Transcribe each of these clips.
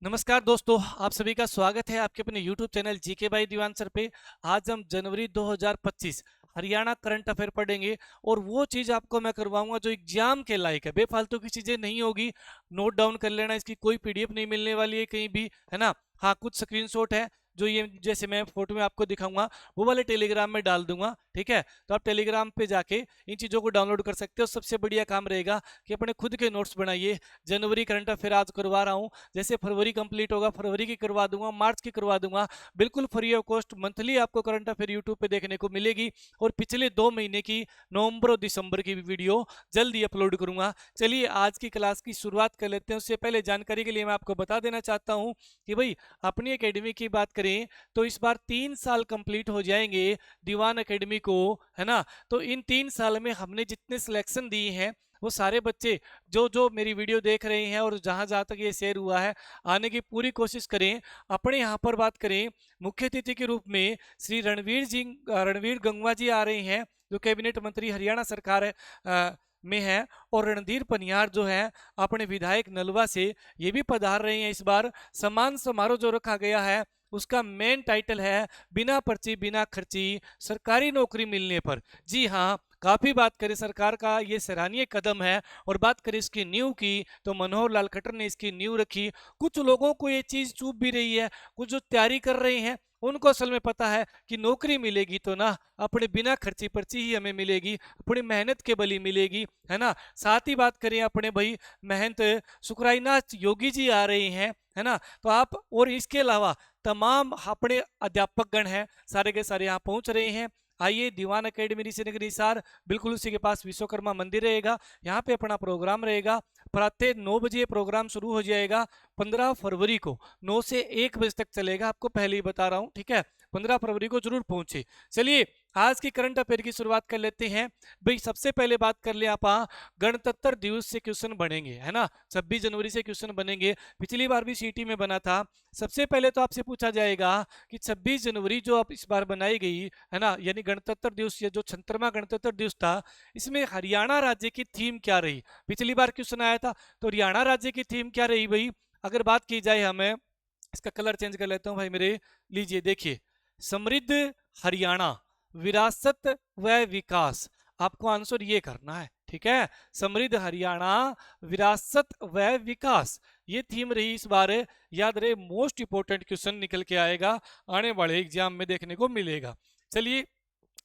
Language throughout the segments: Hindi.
नमस्कार दोस्तों, आप सभी का स्वागत है आपके अपने YouTube channel GK by Diwan sir पे। आज हम जनवरी 2025 हरियाणा करंट अफेयर पढ़ेंगे और वो चीज़ आपको मैं करवाऊंगा जो एग्जाम के लायक है। बेफालतू की चीज़ें नहीं होगी, नोट डाउन कर लेना। इसकी कोई पीडीएफ नहीं मिलने वाली है कहीं भी, है ना। हाँ, कुछ स्क्रीनशॉट है जो ये जैसे मैं फोटो में आपको दिखाऊंगा वो वाले टेलीग्राम में डाल दूंगा, ठीक है। तो आप टेलीग्राम पे जाके इन चीज़ों को डाउनलोड कर सकते हो। सबसे बढ़िया काम रहेगा कि अपने खुद के नोट्स बनाइए। जनवरी करंट अफेयर आज करवा रहा हूँ, जैसे फरवरी कंप्लीट होगा फरवरी की करवा दूंगा, मार्च की करवा दूंगा। बिल्कुल फ्री ऑफ कॉस्ट मंथली आपको करंट अफेयर यूट्यूब पे देखने को मिलेगी और पिछले 2 महीने की नवंबर और दिसंबर की भी वीडियो जल्दी अपलोड करूंगा। चलिए आज की क्लास की शुरुआत कर लेते हैं। उससे पहले जानकारी के लिए मैं आपको बता देना चाहता हूं कि भाई अपनी एकेडमी की बात करें तो इस बार 3 साल कंप्लीट हो जाएंगे दीवान एकेडमी को, है ना। तो इन 3 साल में हमने जितने सिलेक्शन दिए हैं वो सारे बच्चे जो जो मेरी वीडियो देख रहे हैं और जहां जहां तक ये शेयर हुआ है आने की पूरी कोशिश करें। अपने यहाँ पर बात करें, मुख्य अतिथि के रूप में श्री रणवीर गंगवा जी आ रहे हैं जो कैबिनेट मंत्री हरियाणा सरकार में है। और रणधीर पनियार जो है अपने विधायक नलवा से ये भी पधार रहे हैं। इस बार सम्मान समारोह जो रखा गया है उसका मेन टाइटल है बिना पर्ची बिना खर्ची सरकारी नौकरी मिलने पर। जी हाँ, काफी बात करें सरकार का ये सराहनीय कदम है। और बात करें इसकी नींव की तो मनोहर लाल खट्टर ने इसकी नींव रखी। कुछ लोगों को ये चीज चूप भी रही है, कुछ जो तैयारी कर रहे हैं उनको असल में पता है कि नौकरी मिलेगी तो ना अपने बिना खर्ची पर्ची ही हमें मिलेगी, अपनी मेहनत के बली मिलेगी, है ना। साथ ही बात करें अपने भाई महंत सुखराईनाथ योगी जी आ रहे हैं, है ना। तो आप और इसके अलावा तमाम अपने अध्यापक गण हैं सारे के सारे यहाँ पहुंच रहे हैं। आइए दीवान अकेडमी ऋषिनगर हिसार, बिल्कुल उसी के पास विश्वकर्मा मंदिर रहेगा, यहाँ पे अपना प्रोग्राम रहेगा। प्रातः 9 बजे प्रोग्राम शुरू हो जाएगा 15 फरवरी को, 9 से 1 बजे तक चलेगा। आपको पहले ही बता रहा हूँ, ठीक है। 15 फरवरी को जरूर पहुंचे। चलिए आज की करंट अफेयर की शुरुआत कर लेते हैं। भाई सबसे पहले बात कर ले आप, गणतंत्र दिवस से क्वेश्चन बनेंगे, है ना। 26 जनवरी से क्वेश्चन बनेंगे, पिछली बार भी सीटी में बना था। सबसे पहले तो आपसे पूछा जाएगा कि 26 जनवरी जो अब इस बार बनाई गई, है ना, यानी गणतंत्र दिवस, या जो 76वां गणतंत्र दिवस था, इसमें हरियाणा राज्य की थीम क्या रही। पिछली बार क्वेश्चन आया था तो हरियाणा राज्य की थीम क्या रही भाई। अगर बात की जाए, हमें इसका कलर चेंज कर लेता हूं भाई मेरे, लीजिए देखिए, समृद्ध हरियाणा, विरासत व विकास। आपको आंसर ये करना है, ठीक है। समृद्ध हरियाणा, विरासत व विकास, ये थीम रही इस बार। याद रहे, मोस्ट इंपोर्टेंट क्वेश्चन निकल के आएगा, आने वाले एग्जाम में देखने को मिलेगा। चलिए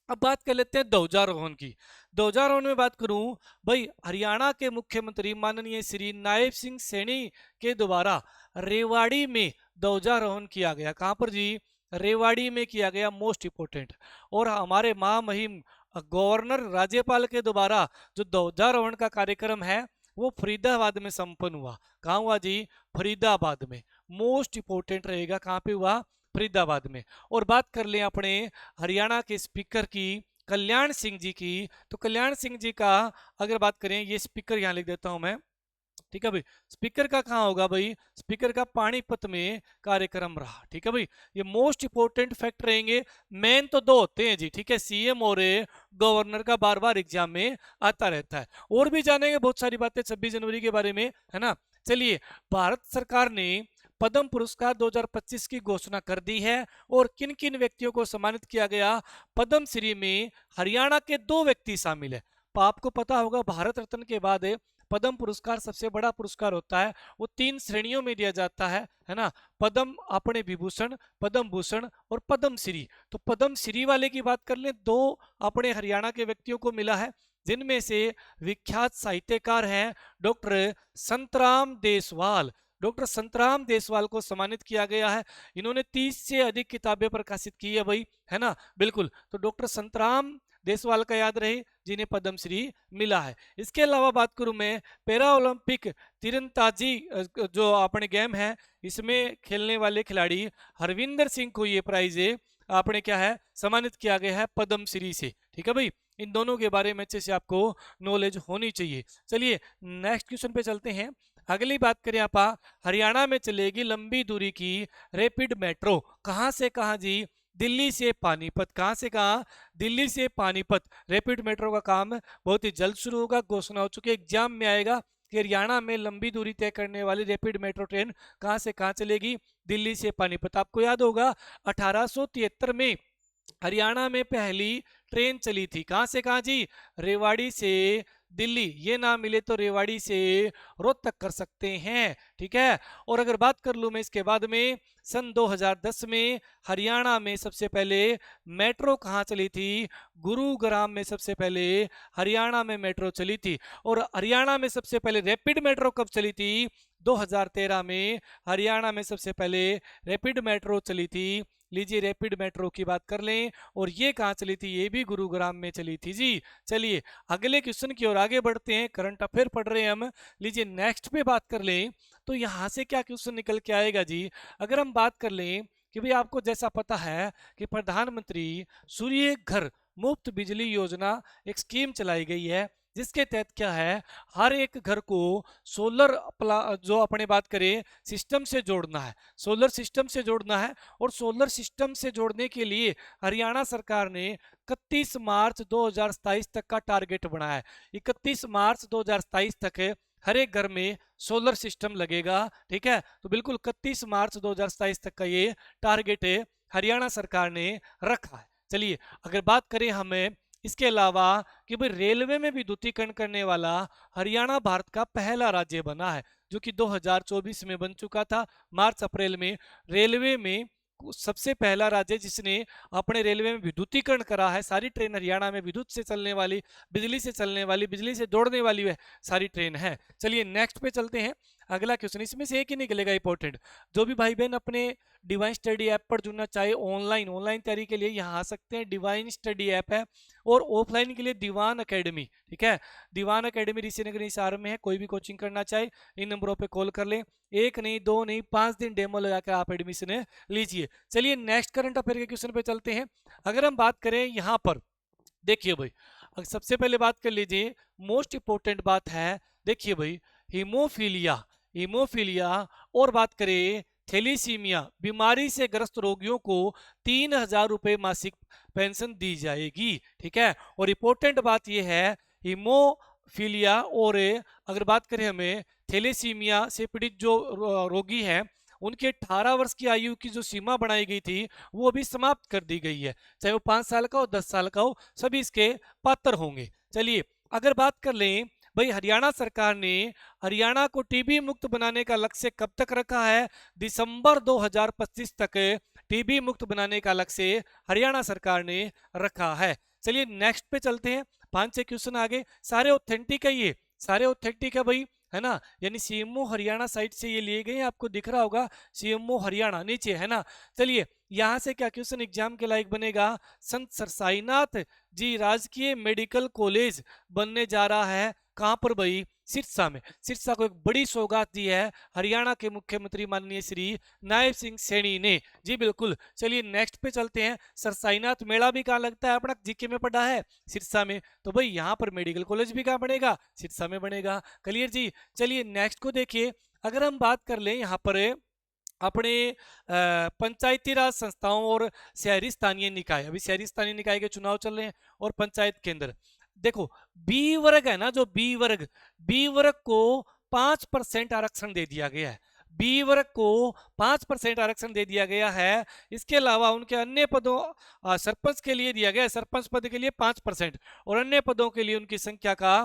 अब बात कर लेते हैं ध्वजारोहण की। ध्वजारोहण में बात करूं भाई, हरियाणा के मुख्यमंत्री माननीय श्री नायब सिंह सैनी के द्वारा रेवाड़ी में ध्वजारोहण किया गया। कहां पर जी? रेवाड़ी में किया गया, मोस्ट इंपोर्टेंट। और हमारे महामहिम गवर्नर राज्यपाल के द्वारा जो ध्वजारोहण का कार्यक्रम है वो फरीदाबाद में संपन्न हुआ। कहाँ हुआ जी? फरीदाबाद में। मोस्ट इंपोर्टेंट रहेगा, कहाँ पे हुआ? फरीदाबाद में। और बात कर लें अपने हरियाणा के स्पीकर की, कल्याण सिंह जी की, तो कल्याण सिंह जी का अगर बात करें, ये स्पीकर यहाँ लिख देता हूं मैं, ठीक है भाई। स्पीकर का कहाँ होगा भाई? स्पीकर का पानीपत में कार्यक्रम रहा, ठीक है भाई। ये मोस्ट इंपोर्टेंट फैक्ट रहेंगे। मेन तो दो होते हैं जी, ठीक है, सीएम और गवर्नर का बार बार एग्जाम में आता रहता है। और भी जानेंगे बहुत सारी बातें 26 जनवरी के बारे में, है ना। चलिए, भारत सरकार ने पद्म पुरस्कार 2025 की घोषणा कर दी है। और किन किन व्यक्तियों को सम्मानित किया गया? पद्म श्री में हरियाणा के 2 व्यक्ति शामिल है। आपको पता होगा भारत रत्न के बाद पद्म पुरस्कार सबसे बड़ा पुरस्कार होता है, वो 3 श्रेणियों में दिया जाता है ना। पद्म, अपने विभूषण, पद्म भूषण और पद्म श्री। तो पद्म श्री वाले की बात कर ले, 2 अपने हरियाणा के व्यक्तियों को मिला है, जिनमें से विख्यात साहित्यकार हैं डॉक्टर संतराम देसवाल। डॉक्टर संतराम देसवाल को सम्मानित किया गया है। इन्होंने 30 से अधिक किताबें प्रकाशित की है भाई, है ना, बिल्कुल। तो डॉक्टर संतराम देसवाल का याद रहे, जिन्हें पद्मश्री मिला है। इसके अलावा बात करूं मैं, पैरा ओलंपिक तीरंदाजी जो अपने गेम है, इसमें खेलने वाले खिलाड़ी हरविंदर सिंह को ये प्राइज आपने क्या है, सम्मानित किया गया है पद्मश्री से, ठीक है भाई। इन दोनों के बारे में अच्छे से आपको नॉलेज होनी चाहिए। चलिए नेक्स्ट क्वेश्चन पे चलते हैं। अगली बात करें आप, हरियाणा में चलेगी लंबी दूरी की रैपिड मेट्रो। कहां से कहां जी? दिल्ली से पानीपत। कहां से कहां? दिल्ली से पानीपत। रैपिड मेट्रो का काम बहुत ही जल्द शुरू होगा, घोषणा हो चुकी है, एग्जाम में आएगा कि हरियाणा में लंबी दूरी तय करने वाली रैपिड मेट्रो ट्रेन कहां से कहां चलेगी? दिल्ली से पानीपत। आपको याद होगा 1873 में हरियाणा में पहली ट्रेन चली थी। कहां से कहां जी? रेवाड़ी से दिल्ली। ये ना मिले तो रेवाड़ी से रोहतक कर सकते हैं, ठीक है। और अगर बात कर लूं मैं इसके बाद में, सन 2010 में हरियाणा में सबसे पहले मेट्रो कहां चली थी? गुरुग्राम में सबसे पहले हरियाणा में मेट्रो चली थी। और हरियाणा में सबसे पहले रैपिड मेट्रो कब चली थी? 2013 में हरियाणा में सबसे पहले रैपिड मेट्रो चली थी। लीजिए रैपिड मेट्रो की बात कर लें, और ये कहाँ चली थी? ये भी गुरुग्राम में चली थी जी। चलिए अगले क्वेश्चन की ओर आगे बढ़ते हैं, करंट अफेयर पढ़ रहे हैं हम। लीजिए नेक्स्ट पे बात कर लें तो यहाँ से क्या क्वेश्चन निकल के आएगा जी? अगर हम बात कर लें कि भाई आपको जैसा पता है कि प्रधानमंत्री सूर्य घर मुफ्त बिजली योजना एक स्कीम चलाई गई है, जिसके तहत क्या है, हर एक घर को सोलर जो अपने बात करें सिस्टम से जोड़ना है, सोलर सिस्टम से जोड़ना है। और सोलर सिस्टम से जोड़ने के लिए हरियाणा सरकार ने 31 मार्च 2027 तक का टारगेट बनाया है। 31 मार्च 2027 तक हर एक घर में सोलर सिस्टम लगेगा, ठीक है। तो बिल्कुल 31 मार्च 2027 तक का ये टारगेट हरियाणा सरकार ने रखा है। चलिए अगर बात करें हमें इसके अलावा कि भाई रेलवे में विद्युतीकरण करने वाला हरियाणा भारत का पहला राज्य बना है, जो कि 2024 में बन चुका था। मार्च अप्रैल में रेलवे में सबसे पहला राज्य जिसने अपने रेलवे में विद्युतीकरण करा है। सारी ट्रेन हरियाणा में विद्युत से चलने वाली, बिजली से चलने वाली, बिजली से दौड़ने वाली वह सारी ट्रेन है। चलिए नेक्स्ट पे चलते हैं। अगला क्वेश्चन इसमें से एक ही निकलेगा इंपॉर्टेंट। जो भी भाई बहन अपने डिवाइन स्टडी ऐप पर जुड़ना चाहे ऑनलाइन तैयारी के लिए यहाँ आ सकते हैं। डिवाइन स्टडी ऐप है, और ऑफलाइन के लिए दीवान एकेडमी, ठीक है। दीवान एकेडमी ऋषिनगर हिसार में है। कोई भी कोचिंग करना चाहे इन नंबरों पे कॉल कर लें। 1 नहीं 2 नहीं 5 दिन डेमो लगाकर आप एडमिशन लीजिए। चलिए नेक्स्ट करंट अफेयर के क्वेश्चन पे चलते हैं। अगर हम बात करें यहाँ पर, देखिए भाई सबसे पहले बात कर लीजिए, मोस्ट इंपोर्टेंट बात है, देखिए भाई हीमोफीलिया, हीमोफीलिया और बात करें थैलीसीमिया बीमारी से ग्रस्त रोगियों को 3,000 रुपए मासिक पेंशन दी जाएगी, ठीक है। और इंपॉर्टेंट बात यह है हीमोफीलिया, और अगर बात करें हमें थैलीसीमिया से पीड़ित जो रोगी है, उनके 18 वर्ष की आयु की जो सीमा बनाई गई थी वो अभी समाप्त कर दी गई है। चाहे वो 5 साल का हो 10 साल का हो, सभी इसके पात्र होंगे। चलिए अगर बात कर लें भाई हरियाणा सरकार ने हरियाणा को टीबी मुक्त बनाने का लक्ष्य कब तक रखा है? दिसंबर 2025 तक टीबी मुक्त बनाने का लक्ष्य हरियाणा सरकार ने रखा है। चलिए नेक्स्ट पे चलते हैं। 5-6 क्वेश्चन आगे, सारे ऑथेंटिक है, ये सारे ऑथेंटिक है भाई, है ना। यानी सीएमओ हरियाणा साइड से ये लिए गए, आपको दिख रहा होगा सीएमओ हरियाणा नीचे, है ना। चलिए यहां से क्या क्वेश्चन एग्जाम के लायक बनेगा? संत सरसाईनाथ जी राजकीय मेडिकल कॉलेज बनने जा रहा है, कहां पर भाई? सिरसा में। सिरसा को एक बड़ी सौगात दी है हरियाणा के मुख्यमंत्री माननीय श्री नायब सिंह सैनी ने, जी बिल्कुल। चलिए नेक्स्ट पे चलते हैं। सरसाईनाथ मेला भी कहाँ लगता है? अपना जीके में पढ़ा है, सिरसा में। तो भाई यहाँ पर मेडिकल कॉलेज भी कहाँ बनेगा? सिरसा में बनेगा। क्लियर जी। चलिए नेक्स्ट को देखिए। अगर हम बात कर लें यहाँ पर अपने पंचायती राज संस्थाओं और शहरी स्थानीय निकाय, अभी शहरी स्थानीय निकाय के चुनाव चल रहे हैं, और पंचायत केंद्र। देखो बी वर्ग है ना, जो बी वर्ग को 5% आरक्षण दे दिया गया है। बी वर्ग को 5% आरक्षण दे दिया गया है। इसके अलावा उनके अन्य पदों सरपंच के लिए दिया गया है, सरपंच पद के लिए 5%, और अन्य पदों के लिए उनकी संख्या का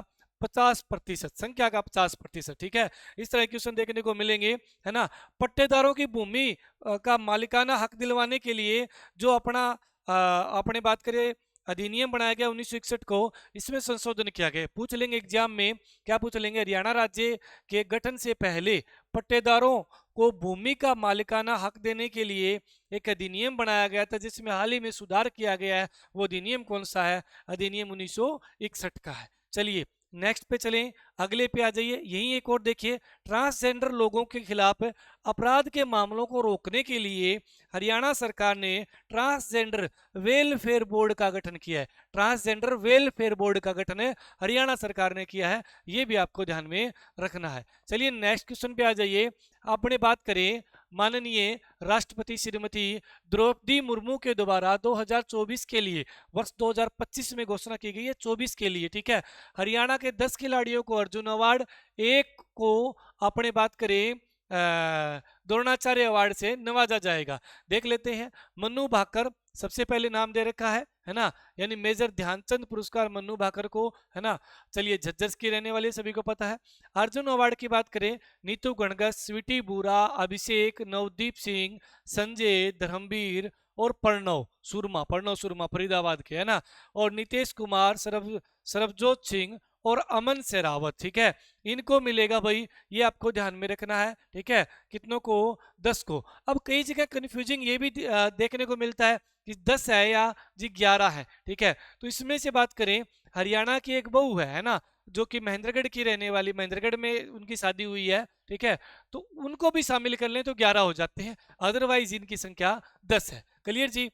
50%, संख्या का 50%, ठीक है। इस तरह क्वेश्चन देखने को मिलेंगे, है ना। पट्टेदारों की भूमि का मालिकाना हक दिलवाने के लिए जो अपने बात करें अधिनियम बनाया गया 1961 को, इसमें संशोधन किया गया। पूछ लेंगे एग्जाम में, क्या पूछ लेंगे? हरियाणा राज्य के गठन से पहले पट्टेदारों को भूमि का मालिकाना हक देने के लिए एक अधिनियम बनाया गया था, जिसमें हाल ही में सुधार किया गया है। वो अधिनियम कौन सा है? अधिनियम 1961 का है। चलिए नेक्स्ट पे चलें, अगले पे आ जाइए। यही एक और देखिए, ट्रांसजेंडर लोगों के खिलाफ अपराध के मामलों को रोकने के लिए हरियाणा सरकार ने ट्रांसजेंडर वेलफेयर बोर्ड का गठन किया है। ट्रांसजेंडर वेलफेयर बोर्ड का गठन हरियाणा सरकार ने किया है, ये भी आपको ध्यान में रखना है। चलिए नेक्स्ट क्वेश्चन पे आ जाइए। आपने बात करें माननीय राष्ट्रपति श्रीमती द्रौपदी मुर्मू के द्वारा 2024 के लिए, वर्ष 2025 में घोषणा की गई है, 24 के लिए, ठीक है। हरियाणा के 10 खिलाड़ियों को अर्जुन अवार्ड, एक को अपने बात करें द्रोणाचार्य अवार्ड से नवाजा जाएगा। देख लेते हैं। मन्नू भाकर सबसे पहले नाम दे रखा है ना, यानी मेजर ध्यानचंद पुरस्कार मन्नू भाकर को, है ना। चलिए, झज्जर की रहने वाली सभी को पता है। अर्जुन अवार्ड की बात करें, नीतू गणगस, स्वीटी बुरा, अभिषेक, नवदीप सिंह, संजय, धर्मवीर और प्रणव सुरमा फरीदाबाद के, है ना। और नितेश कुमार, सरबजोत सिंह और अमन शेरावत, ठीक है। इनको मिलेगा भाई, ये आपको ध्यान में रखना है, ठीक है। कितनों को? 10 को। अब कई जगह कंफ्यूजिंग ये भी देखने को मिलता है कि 10 है या जी 11 है, ठीक है। तो इसमें से बात करें, हरियाणा की एक बहू है ना, जो कि महेंद्रगढ़ की रहने वाली, महेंद्रगढ़ में उनकी शादी हुई है, ठीक है। तो उनको भी शामिल कर लें तो 11 हो जाते हैं, अदरवाइज इनकी संख्या 10 है। क्लियर जी।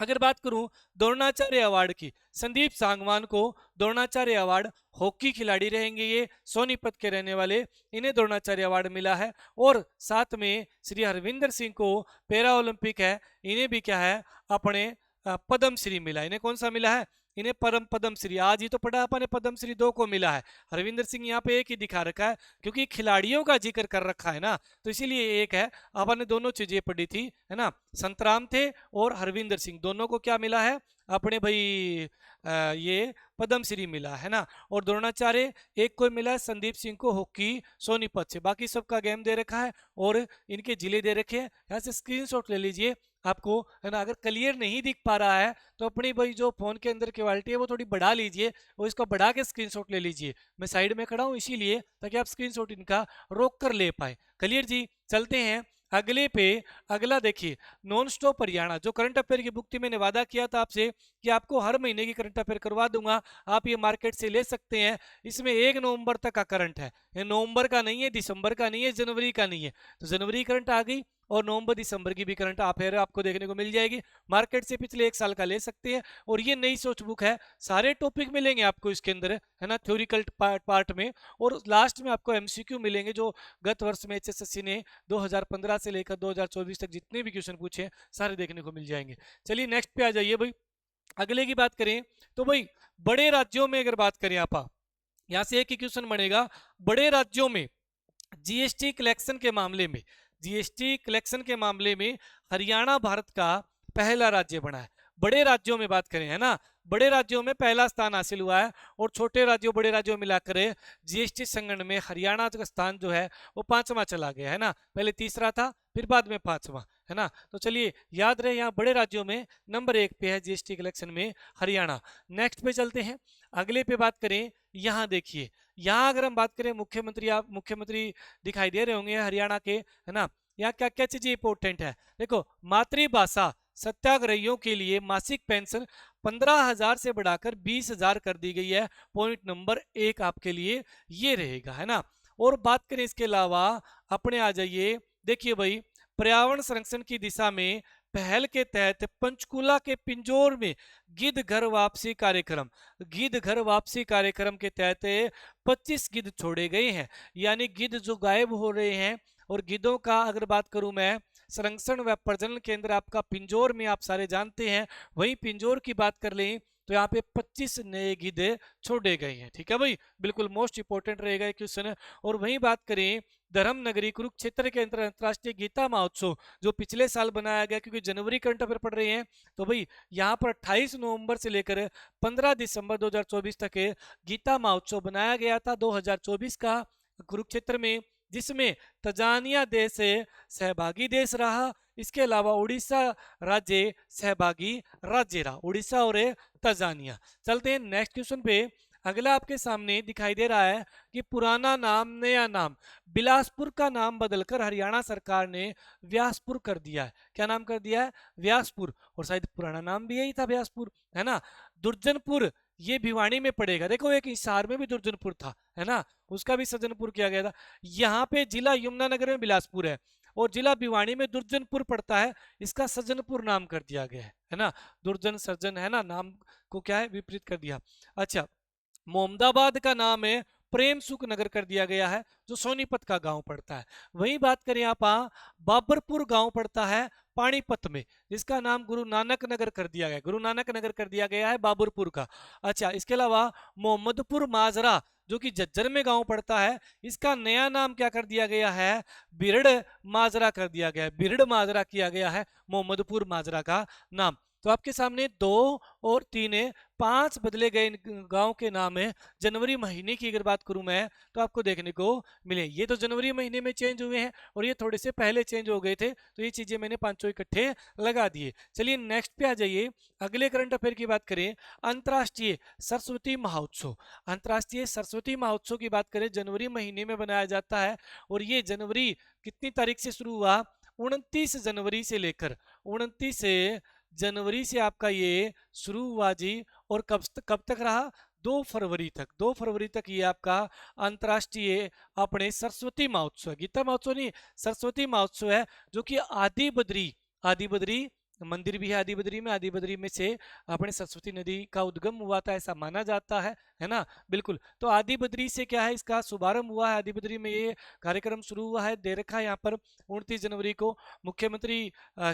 अगर बात करूं द्रोणाचार्य अवार्ड की, संदीप सांगवान को द्रोणाचार्य अवार्ड, हॉकी खिलाड़ी रहेंगे ये, सोनीपत के रहने वाले, इन्हें द्रोणाचार्य अवार्ड मिला है। और साथ में श्री हरविंदर सिंह को पैरा ओलंपिक है, इन्हें भी क्या है, अपने पद्मश्री मिला। इन्हें कौन सा मिला है? इन्हें पद्मश्री, आज ही तो पढ़ा अपने, पद्मश्री 2 को मिला है। हरविंदर सिंह यहाँ पे एक ही दिखा रखा है, क्योंकि खिलाड़ियों का जिक्र कर रखा है ना, तो इसीलिए एक है। आपने दोनों चीजें पढ़ी थी, है ना। संतराम थे और हरविंदर सिंह, दोनों को क्या मिला है अपने भाई, ये पद्मश्री मिला है ना। और द्रोणाचार्य एक को मिला है, संदीप सिंह को हॉकी सोनीपत से। बाकी सबका गेम दे रखा है और इनके जिले दे रखे हैं। यहाँ से स्क्रीनशॉट ले लीजिए आपको, है ना। अगर क्लियर नहीं दिख पा रहा है तो अपनी भाई जो फोन के अंदर क्वालिटी है वो थोड़ी बढ़ा लीजिए, और इसको बढ़ा के स्क्रीनशॉट ले लीजिए। मैं साइड में खड़ा हूँ इसीलिए, ताकि आप स्क्रीनशॉट इनका रोक कर ले पाए। क्लियर जी। चलते हैं अगले पे। अगला देखिए, नॉन स्टॉप हरियाणा, जो करंट अफेयर की बुक थी, मैंने वादा किया था आपसे कि आपको हर महीने की करंट अफेयर करवा दूंगा, आप ये मार्केट से ले सकते हैं। इसमें 1 नवंबर तक का करंट है, ये नवंबर का नहीं है, दिसंबर का नहीं है, जनवरी का नहीं है। तो जनवरी करंट आ गई और नवंबर दिसंबर की भी करंट अफेयर आपको देखने को मिल जाएगी। मार्केट से पिछले 1 साल का ले सकते हैं। और ये नई सोच बुक है, सारे टॉपिक मिलेंगे आपको इसके अंदर, है ना, थ्योरिकल पार्ट में। और लास्ट में आपको एमसीक्यू मिलेंगे, जो गत वर्ष में एचएसएससी ने 2015 से लेकर 2024 तक जितने भी क्वेश्चन पूछे सारे देखने को मिल जाएंगे। चलिए नेक्स्ट पे आ जाइए भाई। अगले की बात करें तो भाई, बड़े राज्यों में अगर बात करें, आप यहां से एक ही क्वेश्चन बनेगा, बड़े राज्यों में जीएसटी कलेक्शन के मामले में, जीएसटी कलेक्शन के मामले में हरियाणा भारत का पहला राज्य बना है। बड़े राज्यों में बात करें, है ना, बड़े राज्यों में पहला स्थान हासिल हुआ है। और छोटे राज्यों बड़े राज्यों मिलाकर जीएसटी संगठन में हरियाणा का स्थान जो है वो 5वां चला गया, है ना। पहले तीसरा था, फिर बाद में 5वां, है ना। तो चलिए याद रहे, यहाँ बड़े राज्यों में नंबर 1 पे है जीएसटी कलेक्शन में हरियाणा। नेक्स्ट पे चलते हैं, अगले पे बात करें। यहाँ देखिए, यहाँ अगर हम बात करें मुख्यमंत्री, आप मुख्यमंत्री दिखाई दे रहे होंगे हरियाणा के, है ना। यहाँ क्या क्या चीजें इंपॉर्टेंट है, देखो, मातृभाषा सत्याग्रहियों के लिए मासिक पेंशन 15,000 से बढ़ाकर 20,000 कर दी गई है। पॉइंट नंबर 1 आपके लिए ये रहेगा, है ना। और बात करें इसके अलावा, अपने आ जाइए, देखिए भाई, पर्यावरण संरक्षण की दिशा में पहल के तहत पंचकुला के पिंजौर में गिद्ध घर वापसी कार्यक्रम, गिद्ध घर वापसी कार्यक्रम के तहत 25 गिद्ध छोड़े गए हैं, यानी गिद्ध जो गायब हो रहे हैं। और गिद्धों का अगर बात करूं मैं, संरक्षण व प्रजनन केंद्र आपका पिंजौर में, आप सारे जानते हैं। वहीं पिंजौर की बात कर लें तो यहाँ पे 25 नए गिद्ध छोड़े गए हैं, ठीक है भाई, बिल्कुल मोस्ट इंपोर्टेंट रहेगा क्वेश्चन। और वहीं बात करें धर्म नगरी कुरुक्षेत्र के अंतर्राष्ट्रीय गीता महोत्सव, जो पिछले साल बनाया गया, क्योंकि जनवरी करंट अफेयर पढ़ रहे हैं, तो भाई यहाँ पर 28 नवंबर से लेकर 15 दिसंबर 2024 तक गीता महोत्सव बनाया गया था 2024 का कुरुक्षेत्र में, जिसमें तंजानिया देश सहभागी देश रहा। इसके अलावा उड़ीसा राज्य सहभागी राज्य रहा, उड़ीसा और तंजानिया। चलते हैं नेक्स्ट क्वेश्चन पे। अगला आपके सामने दिखाई दे रहा है कि पुराना नाम नया नाम, बिलासपुर का नाम बदलकर हरियाणा सरकार ने व्यासपुर कर दिया है। क्या नाम कर दिया है? व्यासपुर। और शायद पुराना नाम भी यही था व्यासपुर, है ना। दुर्जनपुर ये भिवानी में पड़ेगा, देखो एक हिसार में भी दुर्जनपुर था, है ना, उसका भी सज्जनपुर किया गया था। यहाँ पे जिला यमुनानगर में बिलासपुर है और जिला भिवानी में दुर्जनपुर पड़ता है, इसका सज्जनपुर नाम कर दिया गया है ना। दुर्जन सज्जन, है ना, नाम को क्या है विपरीत कर दिया। अच्छा, मोहम्मदाबाद का नाम है प्रेम सुख नगर कर दिया गया है, जो सोनीपत का गांव पड़ता है। वहीं बात करें आप बाबरपुर गांव पड़ता है पानीपत में, जिसका नाम गुरु नानक नगर कर दिया गया, गुरु नानक नगर कर दिया गया है बाबरपुर का। अच्छा, इसके अलावा मोहम्मदपुर माजरा जो कि झज्जर में गांव पड़ता है, इसका नया नाम क्या कर दिया गया है, बिरड़ माजरा कर दिया गया है, बिरड़ माजरा किया गया है मोहम्मदपुर माजरा का नाम। तो आपके सामने 2 और 3 है, 5 बदले गए गांव के नाम है। जनवरी महीने की अगर बात करूं मैं, तो आपको देखने को मिले, ये तो जनवरी महीने में चेंज हुए हैं और ये थोड़े से पहले चेंज हो गए थे, तो ये चीजें मैंने पांचों इकट्ठे लगा दिए। चलिए नेक्स्ट पे आ जाइए, अगले करंट अफेयर की बात करें। अंतर्राष्ट्रीय सरस्वती महोत्सव, अंतर्राष्ट्रीय सरस्वती महोत्सव की बात करें, जनवरी महीने में बनाया जाता है और ये जनवरी कितनी तारीख से शुरू हुआ, 29 जनवरी से लेकर 29 जनवरी से आपका ये शुरू हुआ जी, और कब तक रहा, 2 फरवरी तक, 2 फरवरी तक ये आपका अंतर्राष्ट्रीय अपने सरस्वती महोत्सव, गीता महोत्सव नहीं, सरस्वती महोत्सव है, जो कि आदि बद्री मंदिर भी है आदि बद्री में, आदि बद्री में से अपने सरस्वती नदी का उद्गम हुआ था, ऐसा माना जाता है ना, बिल्कुल। तो आदि बद्री से क्या है, इसका शुभारंभ हुआ है, आदि बद्री में ये कार्यक्रम शुरू हुआ है, दे रखा है यहाँ पर 29 जनवरी को मुख्यमंत्री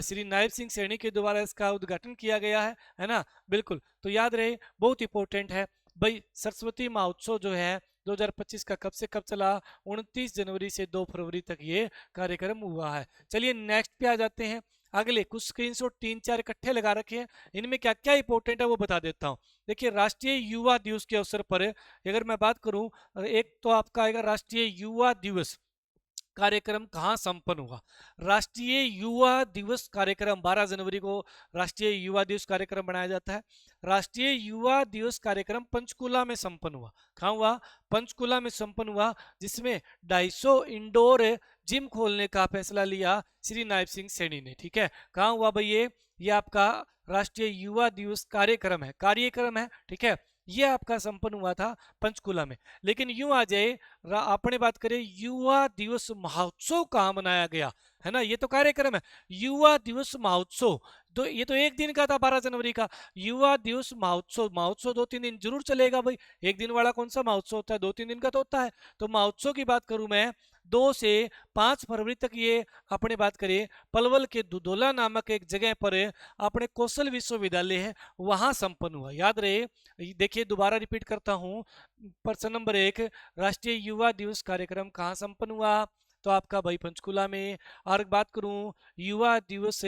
श्री नायब सिंह सैनी के द्वारा इसका उद्घाटन किया गया है ना, बिल्कुल। तो याद रहे, बहुत इंपॉर्टेंट है भाई, सरस्वती महोत्सव जो है 2025 का कब से कब चला, 29 जनवरी से 2 फरवरी तक ये कार्यक्रम हुआ है। चलिए नेक्स्ट पे आ जाते हैं, अगले कुछ स्क्रीनशॉट 3-4 इकट्ठे लगा रखे हैं, इनमें क्या क्या इंपॉर्टेंट है वो बता देता हूँ। देखिए, राष्ट्रीय युवा दिवस के अवसर पर अगर मैं बात करूं, एक तो आपका आएगा राष्ट्रीय युवा दिवस कार्यक्रम कहाँ संपन्न हुआ। राष्ट्रीय युवा दिवस कार्यक्रम 12 जनवरी को राष्ट्रीय युवा दिवस कार्यक्रम बनाया जाता है। राष्ट्रीय युवा दिवस कार्यक्रम पंचकुला में संपन्न हुआ, कहाँ हुआ, पंचकुला में संपन्न हुआ, जिसमें 250 इंडोर जिम खोलने का फैसला लिया श्री नायब सिंह सैनी ने। ठीक है, कहाँ हुआ भाई, ये आपका राष्ट्रीय युवा दिवस कार्यक्रम है, ठीक है, ये आपका संपन्न हुआ था पंचकुला में। लेकिन यूं आ जाए, अपने बात करें युवा दिवस महोत्सव कहाँ मनाया गया, है ना, ये तो कार्यक्रम है, युवा दिवस महोत्सव तो ये तो एक दिन का था 12 जनवरी का। युवा दिवस महोत्सव 2-3 दिन जरूर चलेगा भाई, एक दिन वाला कौन सा महोत्सव होता है, 2-3 दिन का तो होता है। तो महोत्सव की बात करूं मैं, 2 से 5 फरवरी तक ये अपने बात करें पलवल के दुधोला नामक एक जगह पर अपने कौशल विश्वविद्यालय है, वहां संपन्न हुआ। याद रहे, देखिए दोबारा रिपीट करता हूं, प्रश्न नंबर 1, राष्ट्रीय युवा दिवस कार्यक्रम कहाँ संपन्न हुआ, तो आपका भाई पंचकुला में। और बात करूं युवा दिवस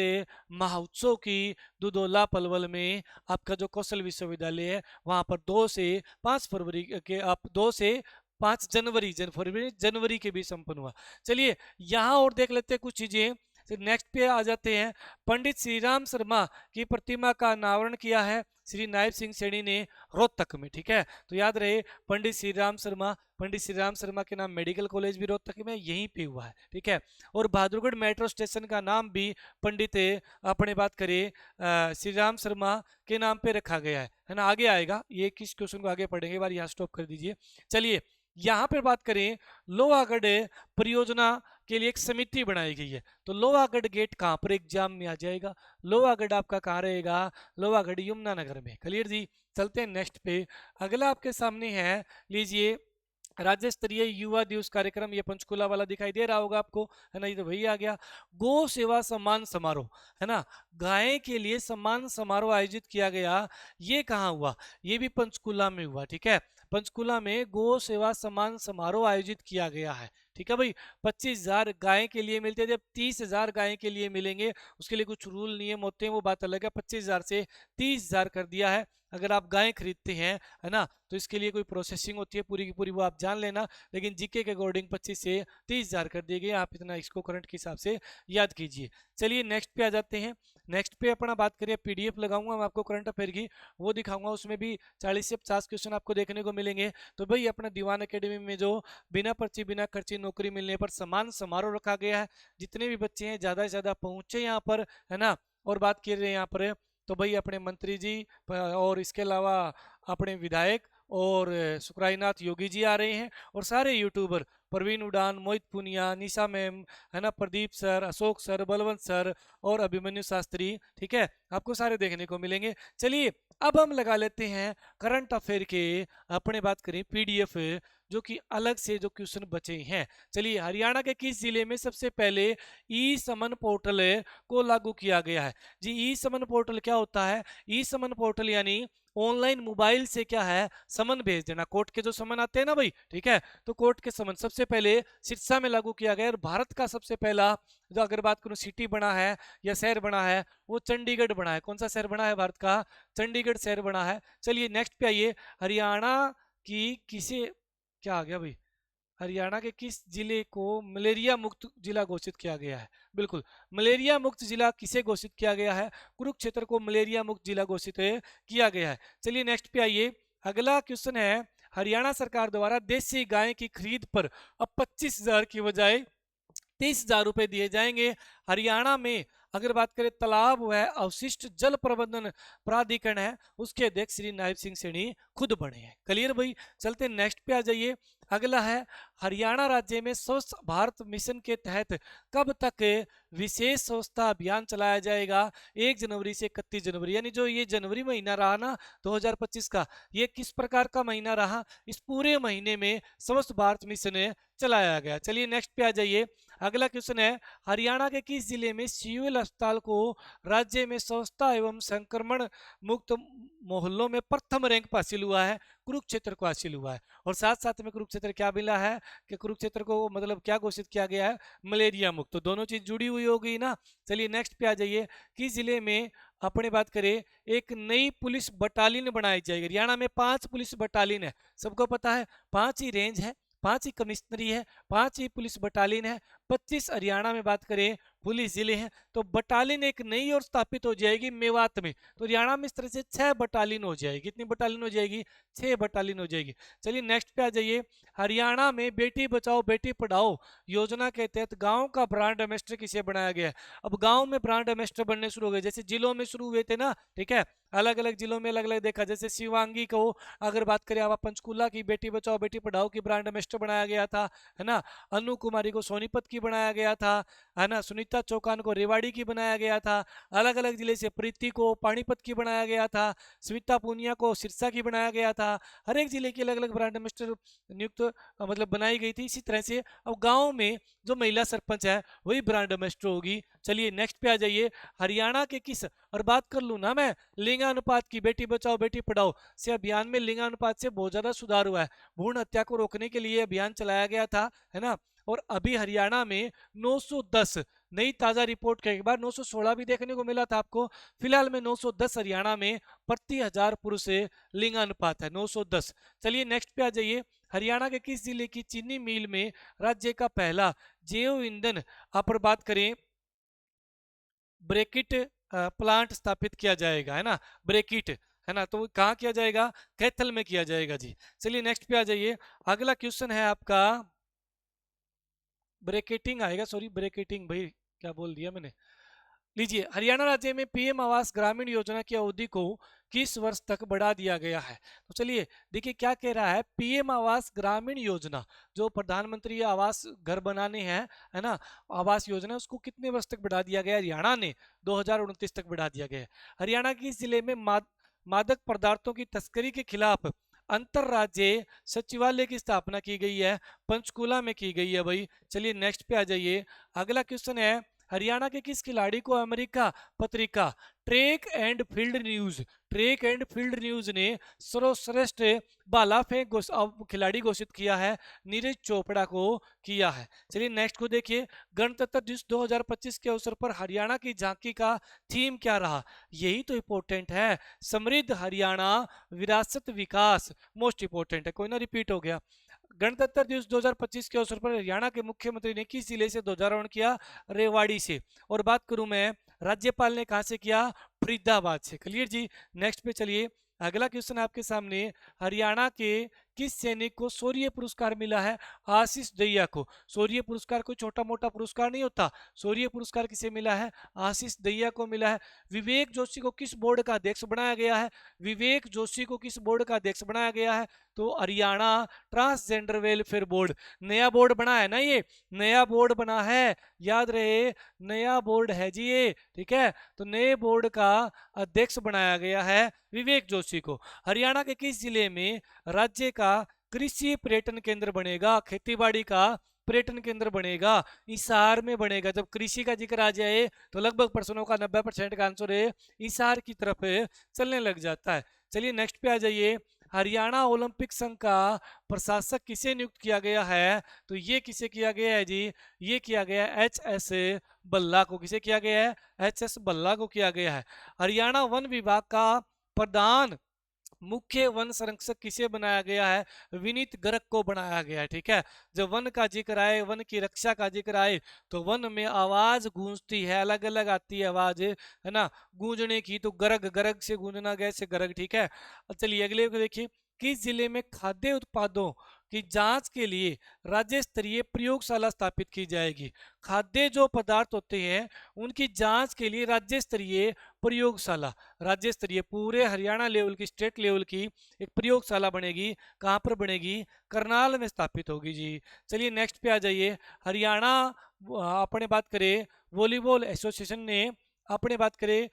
महोत्सव की, दुधोला पलवल में आपका जो कौशल विश्वविद्यालय है, वहां पर 2 से 5 फरवरी के, आप 2 से 5 जनवरी के भी संपन्न हुआ। चलिए यहाँ और देख लेते हैं कुछ चीजें, नेक्स्ट पे आ जाते हैं। पंडित श्रीराम शर्मा की प्रतिमा का अनावरण किया है श्री नायब सिंह सैनी ने रोहतक में। ठीक है, तो याद रहे पंडित श्रीराम शर्मा के नाम मेडिकल कॉलेज भी रोहतक में यहीं पे हुआ है। ठीक है, और बहादुरगढ़ मेट्रो स्टेशन का नाम भी पंडित अपने बात करें श्रीराम शर्मा के नाम पे रखा गया है ना। आगे आएगा, ये किस क्वेश्चन को आगे पढ़ेंगे, बार यहाँ स्टॉप कर दीजिए। चलिए यहाँ पर बात करें, लोहागढ़ परियोजना के लिए एक समिति बनाई गई है, तो लोहागढ़ गेट कहाँ पर एग्जाम में आ जाएगा, लोहागढ़ आपका कहाँ रहेगा, लोहागढ़ यमुनानगर में। क्लियर जी, चलते हैं नेक्स्ट पे। अगला आपके सामने है, लीजिए राज्य स्तरीय युवा दिवस कार्यक्रम, ये पंचकुला वाला दिखाई दे रहा होगा आपको, है ना, ये तो वही आ गया। गौ सेवा सम्मान समारोह, है ना, गाय के लिए सम्मान समारोह आयोजित किया गया, ये कहाँ हुआ, ये भी पंचकुला में हुआ। ठीक है, पंचकुला में गौ सेवा सम्मान समारोह आयोजित किया गया है। ठीक है भाई, 25,000 गाय के लिए मिलते थे, 30,000 गाय के लिए मिलेंगे, उसके लिए कुछ रूल नियम होते हैं, वो बात अलग है। 25,000 से 30,000 कर दिया है। अगर आप गाय खरीदते हैं, है ना, तो इसके लिए कोई प्रोसेसिंग होती है पूरी की पूरी, वो आप जान लेना, लेकिन जीके के अकॉर्डिंग 25 से 30,000 कर दिए गए, आप इतना इसको करंट के हिसाब से याद कीजिए। चलिए नेक्स्ट पे आ जाते हैं। नेक्स्ट पे अपना बात करिए, पीडीएफ लगाऊंगा मैं आपको करंट अफेयर की, वो दिखाऊंगा, उसमें भी 40 से 50 क्वेश्चन आपको देखने को मिलेंगे। तो भाई अपना दीवान एकेडमी में जो बिना पर्ची बिना खर्ची नौकरी मिलने पर सम्मान समारोह रखा गया है, जितने भी बच्चे हैं ज़्यादा से ज़्यादा पहुँचे यहाँ पर, है ना। और बात कर रहे हैं यहाँ पर, तो भाई अपने मंत्री जी और इसके अलावा अपने विधायक और सुखराईनाथ योगी जी आ रहे हैं, और सारे यूट्यूबर, प्रवीण उड़ान, मोहित पुनिया, निशा मैम, है ना, Pradeep sir, Ashok sir, Balwant sir और अभिमन्यु शास्त्री। ठीक है, आपको सारे देखने को मिलेंगे। चलिए अब हम लगा लेते हैं करंट अफेयर के, अपने बात करें पीडीएफ, जो कि अलग से जो क्वेश्चन बचे हैं। चलिए, हरियाणा के किस जिले में सबसे पहले ई समन पोर्टल को लागू किया गया है? जी, ई समन पोर्टल क्या होता है? ई समन पोर्टल यानी ऑनलाइन मोबाइल से क्या है, समन भेज देना। कोर्ट के जो समन आते हैं ना भाई, ठीक है, तो कोर्ट के समन सबसे पहले सिरसा में लागू किया गया। और भारत का सबसे पहला, जो अगर बात करूं सिटी बना है या शहर बना है, वो चंडीगढ़ बना है। कौन सा शहर बना है भारत का? चंडीगढ़ शहर बना है। चलिए नेक्स्ट पे आइए, हरियाणा की किसे, क्या आ गया भाई, हरियाणा के किस जिले को मलेरिया मुक्त जिला घोषित किया गया है? बिल्कुल, मलेरिया मुक्त जिला किसे घोषित किया गया है? कुरुक्षेत्र को मलेरिया मुक्त जिला घोषित किया गया है। चलिए नेक्स्ट पे आइए, अगला क्वेश्चन है, हरियाणा सरकार द्वारा देसी गाय की खरीद पर अब 25,000 की बजाय 30,000 रुपए दिए जाएंगे। हरियाणा में अगर बात करें तालाब व अवशिष्ट जल प्रबंधन प्राधिकरण है, उसके अध्यक्ष श्री नायब सिंह सैनी खुद बने हैं। क्लियर भाई? चलते नेक्स्ट पे आ जाइए, अगला है, हरियाणा राज्य में स्वच्छ भारत मिशन के तहत कब तक विशेष स्वच्छता अभियान चलाया जाएगा? 1 जनवरी से 31 जनवरी, यानी जो ये जनवरी महीना रहा ना 2025 का, ये किस प्रकार का महीना रहा? इस पूरे महीने में स्वच्छ भारत मिशन चलाया गया। चलिए नेक्स्ट पे आ जाइए, अगला क्वेश्चन है, हरियाणा के किस जिले में सिविल अस्पताल को राज्य में स्वच्छता एवं संक्रमण मुक्त मोहल्लों में प्रथम रैंक हासिल हुआ है? कुरुक्षेत्र को हासिल हुआ है। और साथ साथ में कुरुक्षेत्र क्या मिला है कि कुरुक्षेत्र को मतलब क्या घोषित किया गया है? मलेरिया मुक्त। तो दोनों चीज जुड़ी हुई होगी ना। चलिए नेक्स्ट पे आ जाइए, किस जिले में अपने बात करें एक नई पुलिस बटालियन बनाई जाएगी? हरियाणा में 5 पुलिस बटालियन है, सबको पता है, 5 ही रेंज है, 5 ही कमिश्नरी है, 5 ही पुलिस बटालियन है, 25 हरियाणा में बात करें पुलिस जिले हैं। तो बटालियन एक नई और स्थापित हो जाएगी मेवात में। तो हरियाणा में इस तरह से 6 बटालियन हो जाएगी। कितनी बटालियन हो जाएगी? 6 बटालियन हो जाएगी। चलिए नेक्स्ट पे आ जाइए, हरियाणा में बेटी बचाओ बेटी पढ़ाओ योजना के तहत गांव का ब्रांड एम्बेसडर किसे बनाया गया है? अब गांव में ब्रांड एम्बेसडर बनने शुरू हो गए, जैसे जिलों में शुरू हुए थे ना, ठीक है, अलग अलग जिलों में अलग अलग देखा। जैसे शिवांगी को अगर बात करें आप, पंचकूला की बेटी बचाओ बेटी पढ़ाओ की ब्रांड एम्बेसडर बनाया गया था, है ना। अनु कुमारी को सोनीपत की बनाया गया था, है ना। सुनीता चौकान को रेवाड़ी की बनाया गया था। अलग अलग जिले से प्रीति को पानीपत की बनाया गया था, स्मिता पूनिया को सिरसा की बनाया गया था। हर एक जिले की अलग अलग ब्रांड एम्बेसडर नियुक्त मतलब बनाई गई थी। इसी तरह से अब गाँव में जो महिला सरपंच है वही ब्रांड एम्बेसडर होगी। चलिए नेक्स्ट पे आ जाइए, हरियाणा के किस, और बात कर लूँ ना मैं लिंगानुपात की, बेटी बचाओ बेटी पढ़ाओ से अभियान में लिंगानुपात से बहुत ज्यादा सुधार हुआ है। भ्रूण हत्या को रोकने के लिए अभियान चलाया गया था, है ना। और अभी हरियाणा में 910, नई ताजा रिपोर्ट के बाद 916 भी देखने को मिला था आपको, फिलहाल में 910 हरियाणा में प्रति 1000 पुरुष लिंगानुपात है, 910। चलिए नेक्स्ट पे आ जाइए, हरियाणा के किस जिले की चीनी मिल में राज्य का पहला जैव ईंधन पर बात करें ब्रेकिट प्लांट स्थापित किया जाएगा, है ना, ब्रेकिट, है ना। तो कहाँ किया जाएगा? कैथल में किया जाएगा जी। चलिए नेक्स्ट पे आ जाइए, अगला क्वेश्चन है आपका, ब्रेकेटिंग आएगा, सॉरी ब्रेकेटिंग भाई, क्या बोल दिया मैंने। लीजिए, हरियाणा राज्य में पीएम आवास ग्रामीण योजना की अवधि को किस वर्ष तक बढ़ा दिया गया है? तो चलिए देखिए क्या कह रहा है, पीएम आवास ग्रामीण योजना, जो प्रधानमंत्री आवास घर बनाने हैं, है ना, आवास योजना, उसको कितने वर्ष तक बढ़ा दिया गया? हरियाणा ने 2029 तक बढ़ा दिया गया है। हरियाणा की इस जिले में मादक पदार्थों की तस्करी के खिलाफ अंतरराज्यीय सचिवालय की स्थापना की गई है, पंचकूला में की गई है भाई। चलिए नेक्स्ट पे आ जाइए, अगला क्वेश्चन है, हरियाणा के किस खिलाड़ी को अमेरिका पत्रिका ट्रैक एंड फील्ड न्यूज ने सर्वश्रेष्ठ भाला फेंक खिलाड़ी घोषित किया है? नीरज चोपड़ा को किया है। चलिए नेक्स्ट को देखिए, गणतंत्र दिवस 2025 के अवसर पर हरियाणा की झांकी का थीम क्या रहा? यही तो इंपॉर्टेंट है, समृद्ध हरियाणा विरासत विकास, मोस्ट इंपॉर्टेंट है, कोई ना रिपीट हो गया। गणतंत्र दिवस 2025 के अवसर पर हरियाणा के मुख्यमंत्री ने किस जिले से ध्वजारोहण किया? रेवाड़ी से। और बात करूं मैं, राज्यपाल ने कहां से किया? फरीदाबाद से। क्लियर जी। नेक्स्ट पे चलिए, अगला क्वेश्चन आपके सामने, हरियाणा के किस सैनिक को शौर्य पुरस्कार मिला है? आशीष दहिया को। शौर्य पुरस्कार कोई छोटा मोटा पुरस्कार नहीं होता। शौर्य पुरस्कार किसे मिला है? आशीष दहिया को मिला है। विवेक जोशी को किस बोर्ड का अध्यक्ष बनाया गया है? विवेक जोशी को किस बोर्ड का अध्यक्ष बनाया गया है? तो हरियाणा ट्रांसजेंडर वेलफेयर बोर्ड। नया बोर्ड बना है ना, ये नया बोर्ड बना है, याद रहे, नया बोर्ड है जी ये, ठीक है। तो नए बोर्ड का अध्यक्ष बनाया गया है विवेक जोशी को। हरियाणा के किस जिले में राज्य का कृषि पर्यटन केंद्र बनेगा? खेतीबाड़ी का पर्यटन केंद्र बनेगा, हिसार में बनेगा। जब कृषि का जिक्र आ जाए तो लगभग प्रश्नों का 90% का आंसर है हिसार की तरफ चलने लग जाता है। चलिए नेक्स्ट पे आ जाइए। हरियाणा ओलंपिक संघ का प्रशासक किसे नियुक्त किया गया है? तो ये किसे किया गया है जी? ये किया गया HS बल्ला को। किसे किया गया है? HS बल्ला को किया गया है। हरियाणा वन विभाग का प्रधान मुख्य वन संरक्षक किसे बनाया गया है? विनीत गर्ग को बनाया गया है, ठीक है। जब वन का जिक्र आए, वन की रक्षा का जिक्र आए, तो वन में आवाज गूंजती है, अलग अलग आती है आवाज, है ना, गूंजने की। तो गर्ग, गर्ग से गूंजना गया से गर्ग, ठीक है। चलिए अगले को देखिए। किस जिले में खाद्य उत्पादों की जांच के लिए राज्य स्तरीय प्रयोगशाला स्थापित की जाएगी? खाद्य जो पदार्थ होते हैं उनकी जांच के लिए राज्य स्तरीय प्रयोगशाला, राज्य स्तरीय पूरे हरियाणा लेवल की, स्टेट लेवल की एक प्रयोगशाला बनेगी। कहां पर बनेगी? करनाल में स्थापित होगी जी। चलिए नेक्स्ट पे आ जाइए। हरियाणा अपने बात करें वॉलीबॉल एसोसिएशन ने अपने बात करें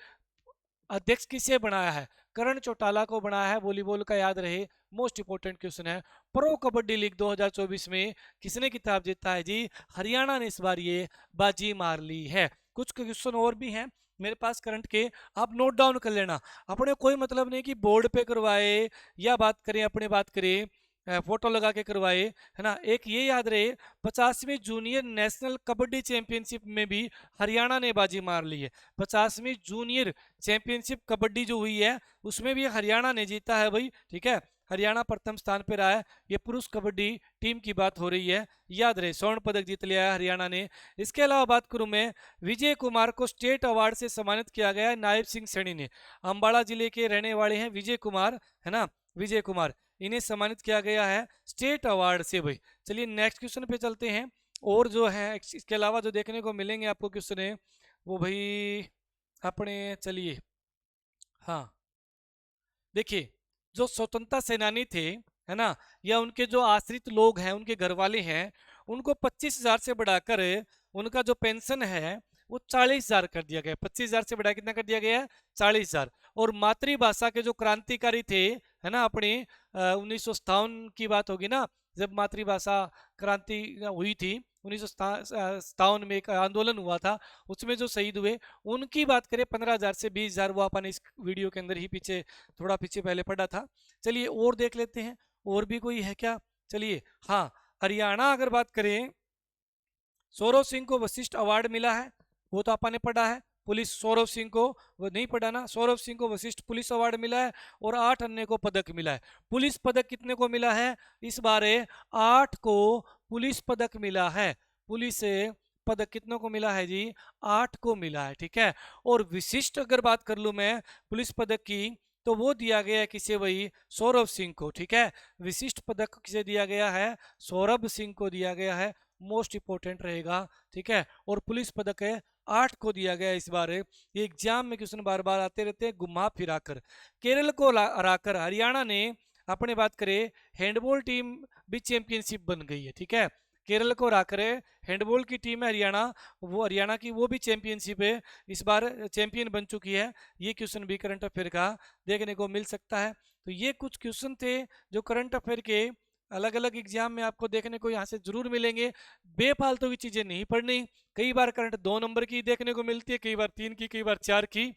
अध्यक्ष किसे बनाया है? करण चौटाला को बनाया है वॉलीबॉल का, याद रहे, मोस्ट इंपोर्टेंट क्वेश्चन है। प्रो कबड्डी लीग 2024 में किसने खिताब जीता है जी? हरियाणा ने इस बार ये बाजी मार ली है। कुछ क्वेश्चन और भी हैं मेरे पास करंट के, आप नोट डाउन कर लेना। अपने कोई मतलब नहीं कि बोर्ड पे करवाए या बात करें, अपने बात करें फोटो लगा के करवाए, है ना। एक ये याद रहे 50वीं जूनियर नेशनल कबड्डी चैंपियनशिप में भी हरियाणा ने बाजी मार ली है। 50वीं जूनियर चैंपियनशिप कबड्डी जो हुई है उसमें भी हरियाणा ने जीता है भाई, ठीक है। हरियाणा प्रथम स्थान पर रहा है। ये पुरुष कबड्डी टीम की बात हो रही है, याद रहे, स्वर्ण पदक जीत लिया है हरियाणा ने। इसके अलावा बात करूं मैं, विजय कुमार को स्टेट अवार्ड से सम्मानित किया गया है नायब सिंह सैनी ने। अंबाला जिले के रहने वाले हैं विजय कुमार, है ना, विजय कुमार, इन्हें सम्मानित किया गया है स्टेट अवार्ड से भाई। चलिए नेक्स्ट क्वेश्चन पे चलते हैं। और जो है इसके अलावा जो देखने को मिलेंगे आपको क्वेश्चन है वो भाई अपने, चलिए हाँ देखिए, जो स्वतंत्रता सेनानी थे, है ना, या उनके जो आश्रित लोग हैं, उनके घर वाले हैं, उनको 25,000 से बढ़ाकर उनका जो पेंशन है वो 40,000 कर दिया गया। 25,000 से बढ़ा कितना कर दिया गया? 40,000। और मातृभाषा के जो क्रांतिकारी थे, है ना, अपने 1957 की बात होगी ना, जब मातृभाषा क्रांति हुई थी 1957 में, एक आंदोलन हुआ था, उसमें जो शहीद हुए उनकी बात करें 15,000 से 20,000, वो अपन इस वीडियो के अंदर ही पीछे, थोड़ा पीछे पहले पढ़ा था। चलिए और देख लेते हैं, और भी कोई है क्या? चलिए हाँ, हरियाणा अगर बात करें, सौरव सिंह को वशिष्ठ अवार्ड मिला है, वो तो अपन ने पढ़ा है। पुलिस, सौरव सिंह को, वो नहीं पढ़ा ना, सौरव सिंह को वशिष्ठ पुलिस अवार्ड मिला है और 8 अन्य को पदक मिला है। पुलिस पदक कितने को मिला है इस बार? 8 को पुलिस पदक मिला है। पुलिस पदक कितनों को मिला है जी? 8 को मिला है, ठीक है। और विशिष्ट अगर बात कर लूं मैं पुलिस पदक की, तो वो दिया गया है किसे? वही सौरभ सिंह को, ठीक है। विशिष्ट पदक किसे दिया गया है? सौरभ सिंह को दिया गया है, मोस्ट इंपोर्टेंट रहेगा, ठीक है। और पुलिस पदक है 8 को दिया गया इस बार। ये एग्जाम में क्वेश्चन बार बार आते रहते हैं, घुमा फिराकर। केरल को हराकर हरियाणा ने, अपने बात करें, हैंडबॉल टीम भी चैंपियनशिप बन गई है, ठीक है। केरल को हराकर हैंडबॉल की टीम है हरियाणा, वो हरियाणा की, वो भी चैंपियनशिप है इस बार, चैंपियन बन चुकी है। ये क्वेश्चन भी करंट अफेयर का देखने को मिल सकता है। तो ये कुछ क्वेश्चन थे जो करंट अफेयर के अलग अलग एग्जाम में आपको देखने को यहाँ से जरूर मिलेंगे। बेफालतू की चीजें नहीं पढ़नी। कई बार करंट 2 नंबर की देखने को मिलती है, कई बार 3 की, कई बार 4 की,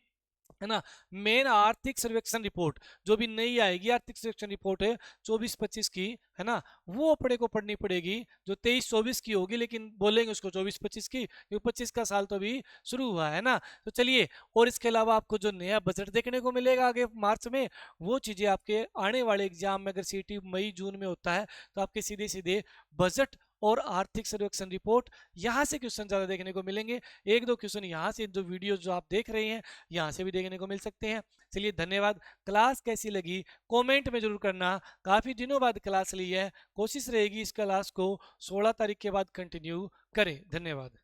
है ना। मेन आर्थिक सर्वेक्षण रिपोर्ट जो भी नई आएगी, आर्थिक सर्वेक्षण रिपोर्ट है 24-25 की, है ना, वो अपने को पढ़नी पड़ेगी। जो 23-24 की होगी, लेकिन बोलेंगे उसको 24-25 की, क्योंकि 25 का साल तो अभी शुरू हुआ है ना। तो चलिए, और इसके अलावा आपको जो नया बजट देखने को मिलेगा आगे मार्च में, वो चीजें आपके आने वाले एग्जाम में, अगर सीटी मई जून में होता है, तो आपके सीधे सीधे बजट और आर्थिक सर्वेक्षण रिपोर्ट, यहाँ से क्वेश्चन ज़्यादा देखने को मिलेंगे। एक दो क्वेश्चन यहाँ से, जो वीडियो जो आप देख रहे हैं यहाँ से भी देखने को मिल सकते हैं। चलिए धन्यवाद। क्लास कैसी लगी कमेंट में जरूर करना। काफ़ी दिनों बाद क्लास ली है, कोशिश रहेगी इस क्लास को 16 तारीख के बाद कंटिन्यू करें। धन्यवाद।